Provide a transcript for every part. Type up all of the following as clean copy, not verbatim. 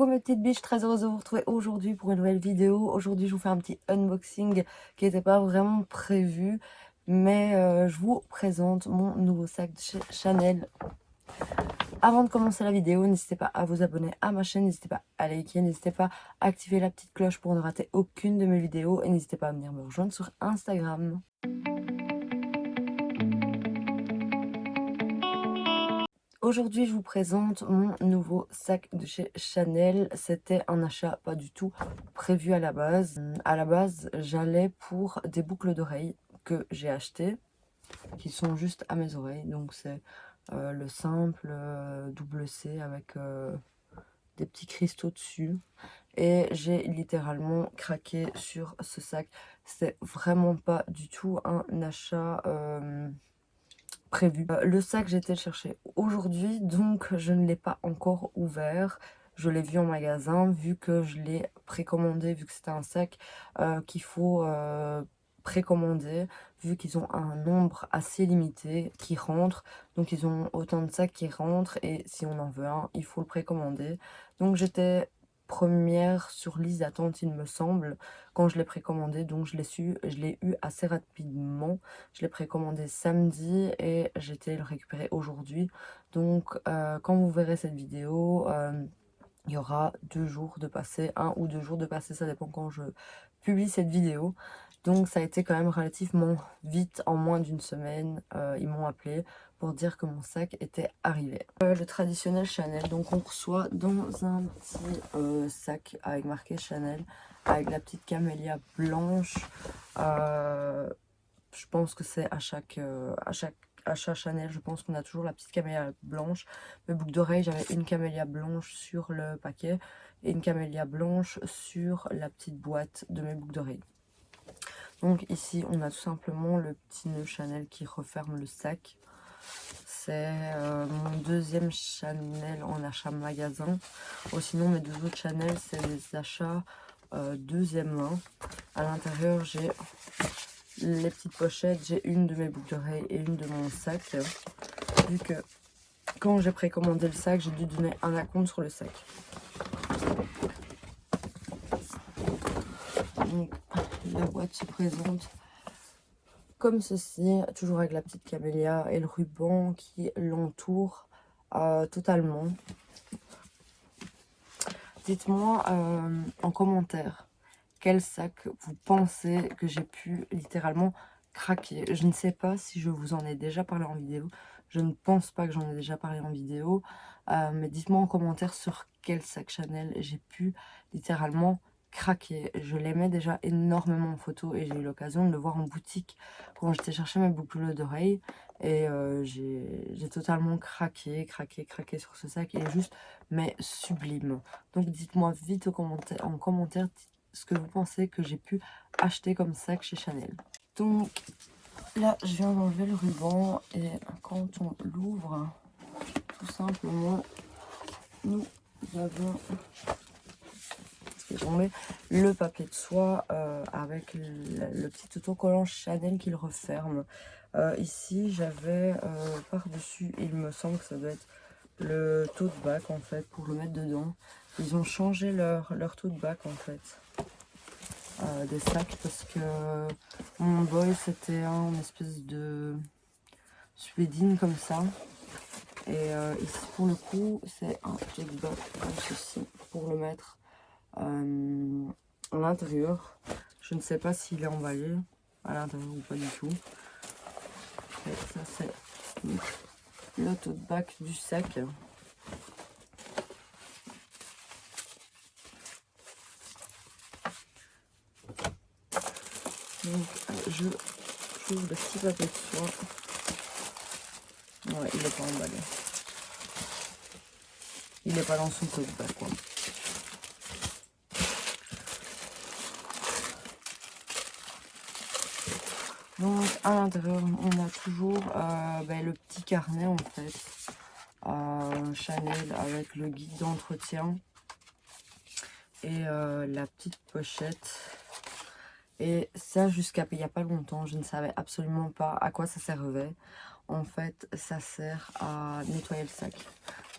Coucou mes petites biches, très heureuse de vous retrouver aujourd'hui pour une nouvelle vidéo. Aujourd'hui je vous fais un petit unboxing qui n'était pas vraiment prévu, mais je vous présente mon nouveau sac de chez Chanel. Avant de commencer la vidéo, n'hésitez pas à vous abonner à ma chaîne, n'hésitez pas à liker, n'hésitez pas à activer la petite cloche pour ne rater aucune de mes vidéos et n'hésitez pas à venir me rejoindre sur Instagram. Aujourd'hui, je vous présente mon nouveau sac de chez Chanel. C'était un achat pas du tout prévu à la base. À la base, j'allais pour des boucles d'oreilles que j'ai achetées, qui sont juste à mes oreilles. Donc c'est le simple double C avec des petits cristaux dessus. Et j'ai littéralement craqué sur ce sac. C'est vraiment pas du tout un achat prévu. Le sac, j'ai été le chercher aujourd'hui, donc je ne l'ai pas encore ouvert. Je l'ai vu en magasin, vu que je l'ai précommandé, vu que c'était un sac qu'il faut précommander, vu qu'ils ont un nombre assez limité qui rentre. Donc ils ont autant de sacs qui rentrent et si on en veut un, il faut le précommander. Donc j'étais première sur liste d'attente, il me semble, quand je l'ai précommandé. Donc je l'ai eu assez rapidement. Je l'ai précommandé samedi et j'ai été le récupérer aujourd'hui. Donc quand vous verrez cette vidéo, il y aura 2 jours de passé, 1 ou 2 jours de passé, ça dépend quand je publie cette vidéo. Donc ça a été quand même relativement vite, en moins d'une semaine, ils m'ont appelé pour dire que mon sac était arrivé. Le traditionnel Chanel, donc on reçoit dans un petit sac avec marqué Chanel, avec la petite camélia blanche. Je pense que c'est à chaque achat Chanel, je pense qu'on a toujours la petite camélia blanche. Mes boucles d'oreilles, j'avais une camélia blanche sur le paquet et une camélia blanche sur la petite boîte de mes boucles d'oreilles. Donc ici, on a tout simplement le petit nœud Chanel qui referme le sac. C'est mon deuxième Chanel en achat magasin. Sinon, mes 2 autres Chanel, c'est des achats deuxième main. À l'intérieur, j'ai les petites pochettes, j'ai une de mes boucles d'oreilles et une de mon sac. Vu que quand j'ai précommandé le sac, j'ai dû donner un acompte sur le sac. Donc la boîte se présente comme ceci, toujours avec la petite camélia et le ruban qui l'entoure totalement. Dites-moi en commentaire quel sac vous pensez que j'ai pu littéralement craquer. Je ne sais pas si je vous en ai déjà parlé en vidéo. Je ne pense pas que j'en ai déjà parlé en vidéo. Mais dites-moi en commentaire sur quel sac Chanel j'ai pu littéralement craquer. Je l'aimais déjà énormément en photo et j'ai eu l'occasion de le voir en boutique quand j'étais chercher mes boucles d'oreilles. Et j'ai totalement craqué sur ce sac. Il est juste, mais sublime. Donc dites-moi vite en commentaire ce que vous pensez que j'ai pu acheter comme sac chez Chanel. Donc là, je viens d'enlever le ruban et quand on l'ouvre, tout simplement, nous avons le papier de soie avec le petit autocollant Chanel qui le referme. Ici, j'avais par-dessus, il me semble que ça doit être le tote bag en fait, pour le mettre dedans. Ils ont changé leur tote bag en fait. Des sacs parce que mon boy c'était un espèce de suédine comme ça et ici pour le coup c'est un jackbot comme ceci pour le mettre à l'intérieur. Je ne sais pas s'il est emballé à l'intérieur ou pas du tout. Et ça c'est le tote bag du sac. Donc je trouve le petit papier de soie. Ouais, il n'est pas emballé. Il n'est pas dans son tote bag quoi. Donc à l'intérieur on a toujours le petit carnet en fait. Chanel avec le guide d'entretien. Et la petite pochette. Et ça jusqu'à il n'y a pas longtemps, je ne savais absolument pas à quoi ça servait. en fait, ça sert à nettoyer le sac.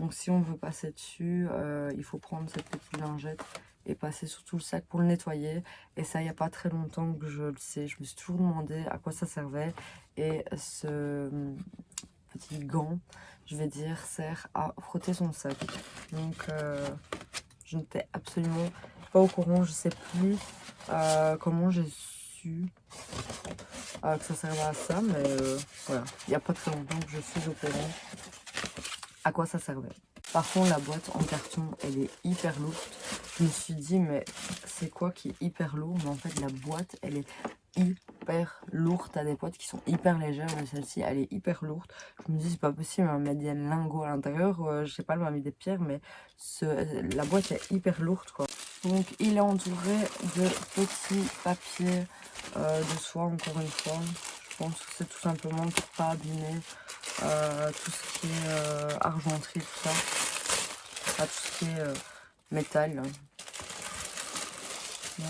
Donc si on veut passer dessus, il faut prendre cette petite lingette et passer sur tout le sac pour le nettoyer. Et ça, il n'y a pas très longtemps que je le sais. Je me suis toujours demandé à quoi ça servait. Et ce petit gant, je vais dire, sert à frotter son sac. Donc je n'étais absolument pas au courant. Je sais plus comment j'ai su que ça servait à ça. Mais voilà, il n'y a pas très longtemps que je suis au courant à quoi ça servait. Par contre, la boîte en carton, elle est hyper lourde. Je me suis dit, mais c'est quoi qui est hyper lourd? Mais en fait, la boîte, elle est hyper lourde. T'as des boîtes qui sont hyper légères, mais celle-ci, elle est hyper lourde. Je me dis, c'est pas possible, elle m'a mis des lingots à l'intérieur. Je sais pas, elle m'a mis des pierres, mais la boîte est hyper lourde, quoi. Donc, il est entouré de petits papiers de soie, encore une fois. Je pense que c'est tout simplement pour pas abîmer tout ce qui est argenterie, tout ça. Enfin, tout ce qui est métal. Donc,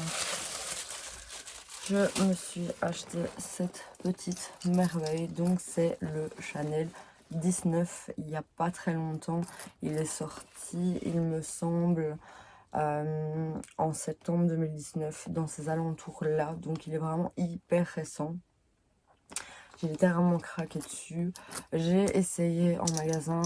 je me suis acheté cette petite merveille. Donc c'est le Chanel 19. Il n'y a pas très longtemps. Il est sorti, il me semble, en septembre 2019, dans ces alentours-là. Donc il est vraiment hyper récent. J'ai littéralement craqué dessus. J'ai essayé en magasin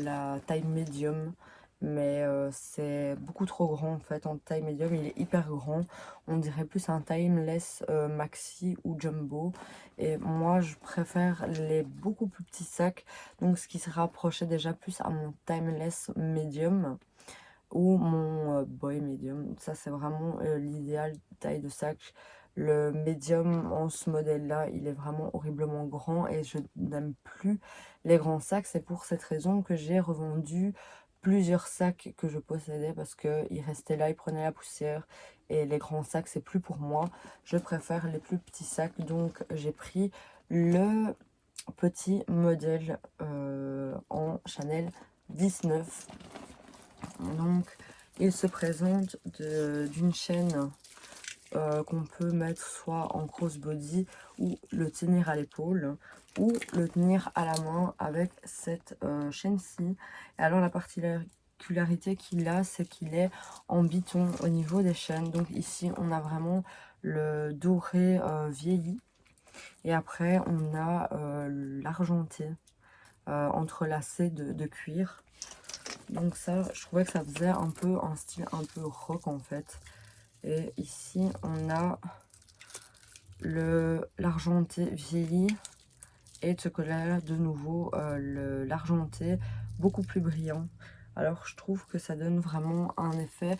la taille médium, mais c'est beaucoup trop grand en fait. En taille médium, il est hyper grand. On dirait plus un timeless maxi ou jumbo. Et moi, je préfère les beaucoup plus petits sacs. Donc, ce qui se rapprochait déjà plus à mon timeless medium ou mon boy medium. Ça, c'est vraiment l'idéal taille de sac. Le médium en ce modèle-là, il est vraiment horriblement grand et je n'aime plus les grands sacs. C'est pour cette raison que j'ai revendu plusieurs sacs que je possédais parce qu'ils restaient là, ils prenaient la poussière. Et les grands sacs, c'est plus pour moi. Je préfère les plus petits sacs. Donc, j'ai pris le petit modèle en Chanel 19. Donc, il se présente d'une chaîne qu'on peut mettre soit en crossbody ou le tenir à l'épaule ou le tenir à la main avec cette chaîne-ci. Et alors la particularité qu'il a, c'est qu'il est en biton au niveau des chaînes. Donc ici on a vraiment le doré vieilli et après on a l'argenté entrelacé de cuir. Donc ça, je trouvais que ça faisait un peu un style un peu rock en fait. Et ici, on a l'argenté vieilli et ce collet de nouveau l'argenté beaucoup plus brillant. Alors je trouve que ça donne vraiment un effet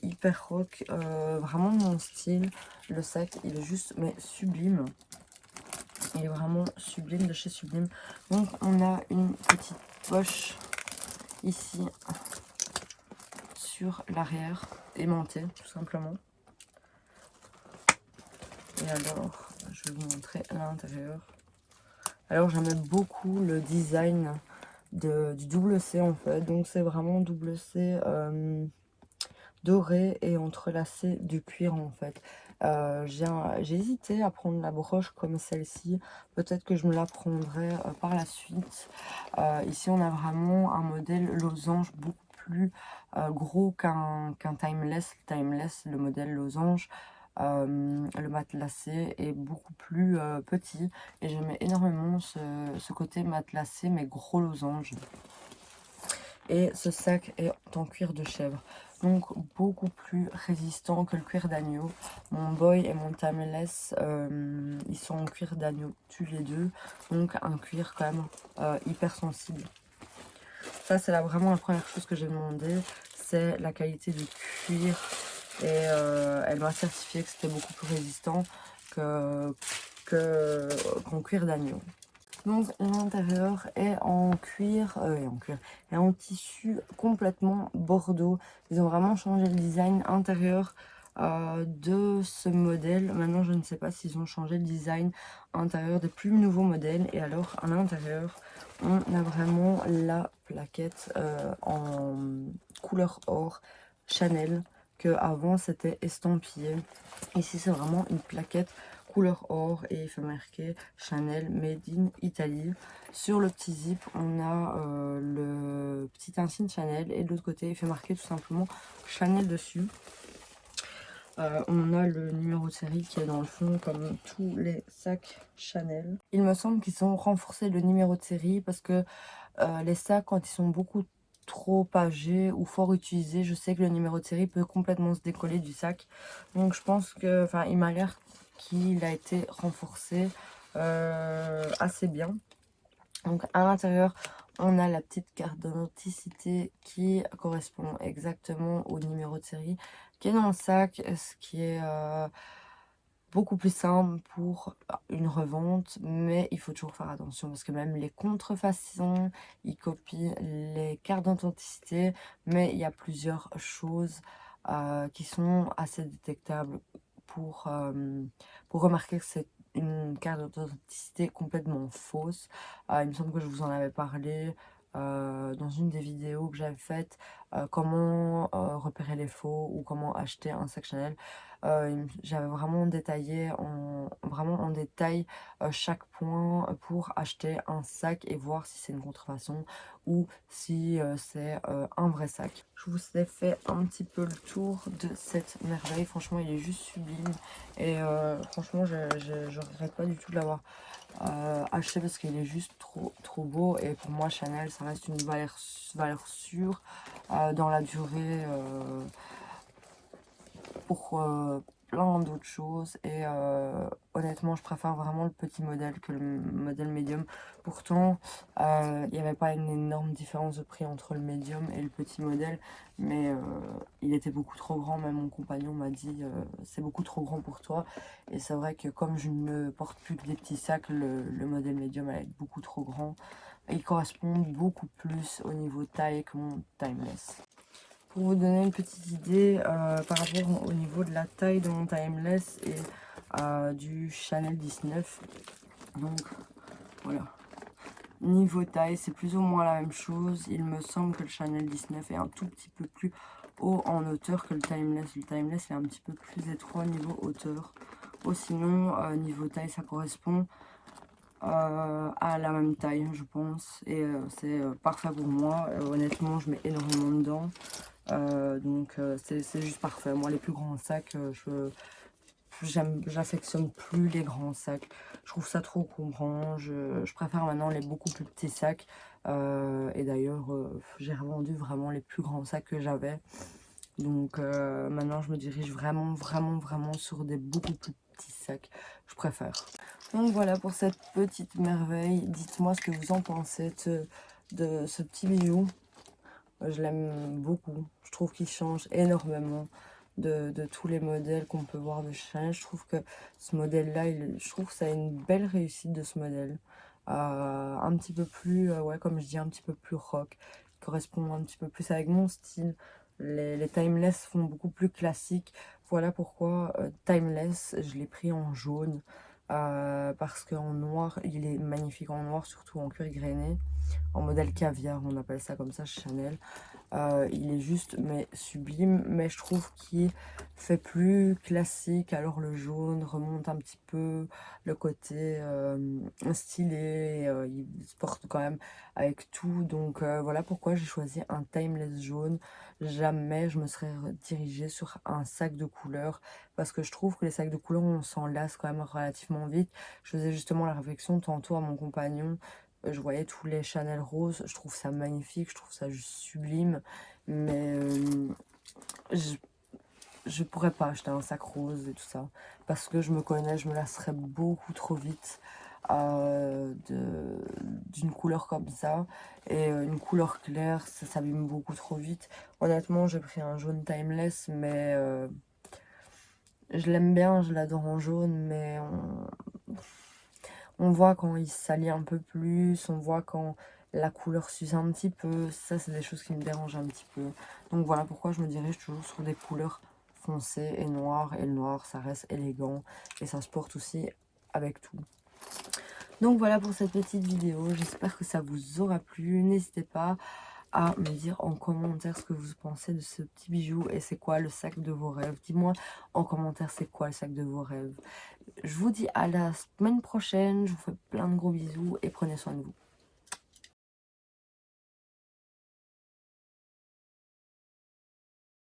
hyper rock, vraiment mon style. Le sac, il est juste mais sublime. Il est vraiment sublime, de chez Sublime. Donc on a une petite poche ici sur l'arrière, aimantée tout simplement. Et alors, je vais vous montrer l'intérieur. Alors, j'aime beaucoup le design du double C en fait. Donc, c'est vraiment double C doré et entrelacé de cuir en fait. J'ai hésité à prendre la broche comme celle-ci. Peut-être que je me la prendrai par la suite. Ici, on a vraiment un modèle losange beaucoup plus gros qu'un timeless. Le timeless, le modèle losange. Le matelassé est beaucoup plus petit et j'aimais énormément ce côté matelassé mais gros losange. Et ce sac est en cuir de chèvre, donc beaucoup plus résistant que le cuir d'agneau. Mon boy et mon timeless, ils sont en cuir d'agneau tous les deux, donc un cuir quand même hyper sensible. Ça c'est vraiment la première chose que j'ai demandé, c'est la qualité du cuir. Et elle m'a certifié que c'était beaucoup plus résistant qu'en cuir d'agneau. Donc l'intérieur est en cuir, et en tissu complètement bordeaux. Ils ont vraiment changé le design intérieur de ce modèle. Maintenant je ne sais pas s'ils ont changé le design intérieur des plus nouveaux modèles. Et alors à l'intérieur on a vraiment la plaquette en couleur or Chanel, que avant c'était estampillé. Ici c'est vraiment une plaquette couleur or et il fait marquer Chanel Made in Italy. Sur le petit zip, on a le petit insigne Chanel et de l'autre côté, il fait marquer tout simplement Chanel dessus. On a le numéro de série qui est dans le fond comme tous les sacs Chanel. Il me semble qu'ils ont renforcé le numéro de série parce que les sacs, quand ils sont beaucoup trop âgés ou fort utilisés, je sais que le numéro de série peut complètement se décoller du sac. Donc je pense que, enfin, il m'a l'air qu'il a été renforcé assez bien. Donc à l'intérieur, on a la petite carte d'authenticité qui correspond exactement au numéro de série qui est dans le sac, ce qui est beaucoup plus simple pour une revente, mais il faut toujours faire attention parce que même les contrefaçons, ils copient les cartes d'authenticité, mais il y a plusieurs choses qui sont assez détectables pour remarquer que c'est une carte d'authenticité complètement fausse. Il me semble que je vous en avais parlé dans une des vidéos que j'avais faites, comment repérer les faux ou comment acheter un sac Chanel. J'avais vraiment détaillé vraiment en détail chaque point pour acheter un sac et voir si c'est une contrefaçon ou si c'est un vrai sac. Je vous ai fait un petit peu le tour de cette merveille. Franchement, il est juste sublime et franchement, je regrette pas du tout de l'avoir acheté parce qu'il est juste trop beau. Et pour moi, Chanel, ça reste une valeur sûre dans la durée pour plein d'autres choses. Et honnêtement, je préfère vraiment le petit modèle que le modèle médium. Pourtant, il n'y avait pas une énorme différence de prix entre le médium et le petit modèle, mais il était beaucoup trop grand. Même mon compagnon m'a dit c'est beaucoup trop grand pour toi. Et c'est vrai que comme je ne porte plus que des petits sacs, le modèle médium allait être beaucoup trop grand. Il correspond beaucoup plus au niveau taille que mon Timeless. Pour vous donner une petite idée par rapport au niveau de la taille de mon Timeless et du Chanel 19. Donc voilà. Niveau taille, c'est plus ou moins la même chose. Il me semble que le Chanel 19 est un tout petit peu plus haut en hauteur que le Timeless. Le Timeless est un petit peu plus étroit au niveau hauteur. Ou sinon, niveau taille, ça correspond à la même taille, je pense. Et c'est parfait pour moi. Honnêtement, je mets énormément dedans. Donc c'est juste parfait. Moi, les plus grands sacs, j'affectionne plus les grands sacs. Je trouve ça trop encombrant. Je préfère maintenant les beaucoup plus petits sacs. Et d'ailleurs, j'ai revendu vraiment les plus grands sacs que j'avais. Donc maintenant, je me dirige vraiment sur des beaucoup plus petits sacs. Je préfère. Donc voilà pour cette petite merveille. Dites-moi ce que vous en pensez de ce petit bijou. Je l'aime beaucoup. Je trouve qu'il change énormément de tous les modèles qu'on peut voir de Chanel. Je trouve que ce modèle-là, je trouve que ça a une belle réussite de ce modèle. Un petit peu plus, ouais, comme je dis, un petit peu plus rock. Qui correspond un petit peu plus avec mon style. Les Timeless font beaucoup plus classique. Voilà pourquoi Timeless, je l'ai pris en jaune. Parce qu'en noir, il est magnifique en noir, surtout en cuir grainé. En modèle caviar, on appelle ça comme ça chez Chanel. Il est juste mais sublime, mais je trouve qu'il fait plus classique. Alors le jaune remonte un petit peu le côté stylé, il se porte quand même avec tout. Donc voilà pourquoi j'ai choisi un Timeless jaune. Jamais je me serais dirigée sur un sac de couleur parce que je trouve que les sacs de couleur on s'en lasse quand même relativement vite. Je faisais justement la réflexion tantôt à mon compagnon. Je voyais tous les Chanel roses, je trouve ça magnifique, je trouve ça juste sublime, mais je pourrais pas acheter un sac rose et tout ça, parce que je me connais, je me lasserais beaucoup trop vite d'une couleur comme ça, et une couleur claire, ça s'abîme beaucoup trop vite. Honnêtement, j'ai pris un jaune Timeless, mais je l'aime bien, je l'adore en jaune, mais on voit quand il salit un peu plus, on voit quand la couleur s'use un petit peu. Ça, c'est des choses qui me dérangent un petit peu. Donc voilà pourquoi je me dirige toujours sur des couleurs foncées et noires. Et le noir, ça reste élégant et ça se porte aussi avec tout. Donc voilà pour cette petite vidéo. J'espère que ça vous aura plu. N'hésitez pas à me dire en commentaire ce que vous pensez de ce petit bijou et c'est quoi le sac de vos rêves. Dis-moi en commentaire c'est quoi le sac de vos rêves. Je vous dis à la semaine prochaine, je vous fais plein de gros bisous et prenez soin de vous.